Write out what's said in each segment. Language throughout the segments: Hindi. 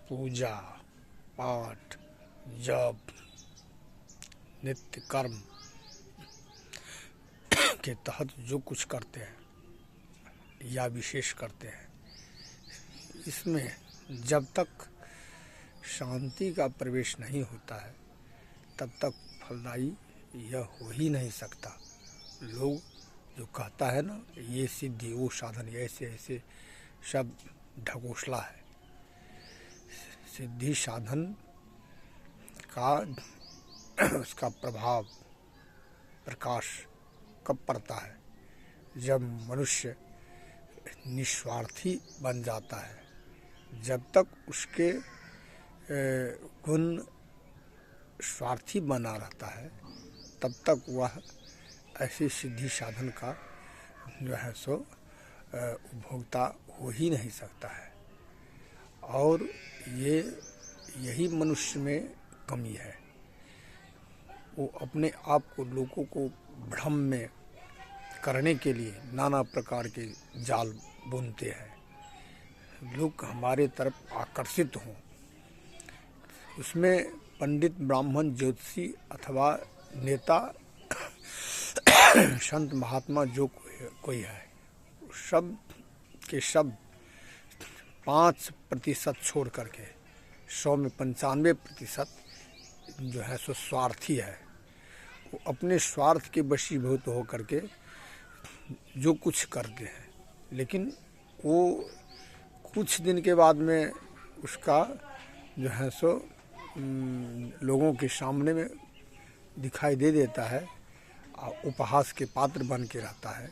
पूजा पाठ जप नित्य कर्म के तहत जो कुछ करते हैं या विशेष करते हैं, इसमें जब तक शांति का प्रवेश नहीं होता है तब तक फलदायी यह हो ही नहीं सकता। लोग जो कहता है ना, ये सिद्धि वो साधन, ऐसे ऐसे सब ढकोसला है। सिद्धि साधन का उसका प्रभाव प्रकाश कब पड़ता है? जब मनुष्य निस्वार्थी बन जाता है। जब तक उसके गुण स्वार्थी बना रहता है तब तक वह ऐसी सिद्धि साधन का जो है सो उपभोक्ता हो ही नहीं सकता है। और यही मनुष्य में कमी है। वो अपने आप को लोगों को भ्रम में करने के लिए नाना प्रकार के जाल बुनते हैं। लोग हमारे तरफ आकर्षित हों। उसमें पंडित ब्राह्मण ज्योतिषी अथवा नेता संत महात्मा जो कोई है, सब के सब 5% छोड़ करके 100 में 95% जो है सो स्वार्थी है। वो अपने स्वार्थ के वशीभूत हो करके जो कुछ करते हैं, लेकिन वो कुछ दिन के बाद में उसका जो है सो लोगों के सामने में दिखाई दे देता है, उपहास के पात्र बन के रहता है।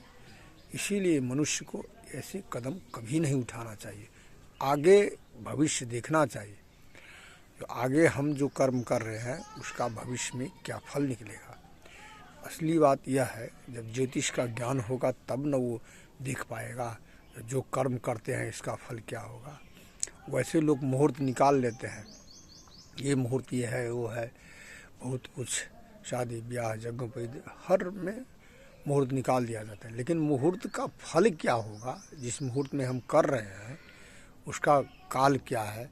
इसीलिए मनुष्य को ऐसे कदम कभी नहीं उठाना चाहिए। आगे भविष्य देखना चाहिए। जो आगे हम जो कर्म कर रहे हैं उसका भविष्य में क्या फल निकलेगा। असली बात यह है, जब ज्योतिष का ज्ञान होगा तब न वो देख पाएगा जो कर्म करते हैं इसका फल क्या होगा। वैसे लोग मुहूर्त निकाल लेते हैं, ये मुहूर्त ये है वो है, बहुत कुछ शादी ब्याह यज्ञोपवीत हर में मुहूर्त निकाल दिया जाता है। लेकिन मुहूर्त का फल क्या होगा, जिस मुहूर्त में हम कर रहे हैं उसका काल क्या है,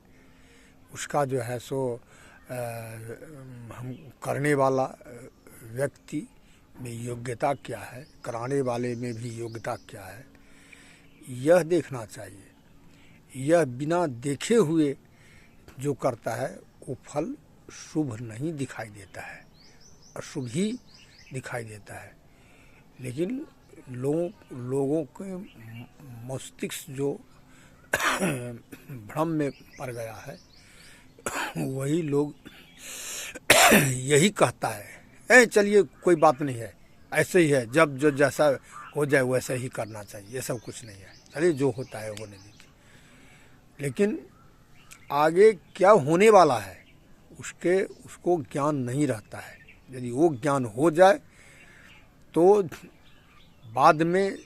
उसका जो है सो हम करने वाला व्यक्ति में योग्यता क्या है, कराने वाले में भी योग्यता क्या है, यह देखना चाहिए। यह बिना देखे हुए जो करता है वो फल शुभ नहीं दिखाई देता है, अशुभ ही दिखाई देता है। लेकिन लोगों के मस्तिष्क जो भ्रम में पड़ गया है, वही लोग यही कहता है, चलिए कोई बात नहीं है, ऐसे ही है, जब जो जैसा हो जाए वैसा ही करना चाहिए, ये सब कुछ नहीं है, चलिए जो होता है होने दीजिए। लेकिन आगे क्या होने वाला है उसको ज्ञान नहीं रहता है। यदि वो ज्ञान हो जाए तो बाद में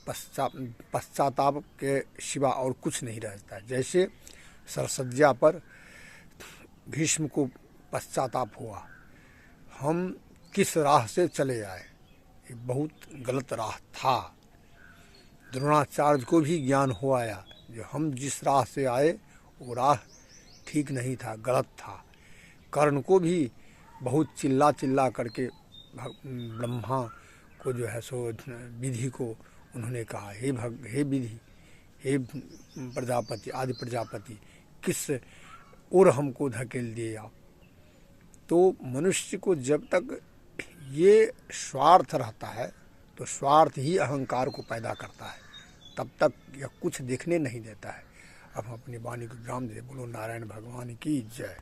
पश्चाताप के सिवा और कुछ नहीं रहता है। जैसे सरसज्जा पर भीष्म को पश्चाताप हुआ, हम किस राह से चले आए, ये बहुत गलत राह था। द्रोणाचार्य को भी ज्ञान हो आया, जो हम जिस राह से आए वो राह ठीक नहीं था, गलत था। कर्ण को भी बहुत चिल्ला चिल्ला करके ब्रह्मा को जो है सो विधि को उन्होंने कहा, हे विधि, हे प्रजापति, आदि प्रजापति, किस और हमको धकेल दिए आप। तो मनुष्य को जब तक ये स्वार्थ रहता है तो स्वार्थ ही अहंकार को पैदा करता है, तब तक यह कुछ देखने नहीं देता है। अब हम अपनी वाणी को विराम दे। बोलो नारायण भगवान की जय।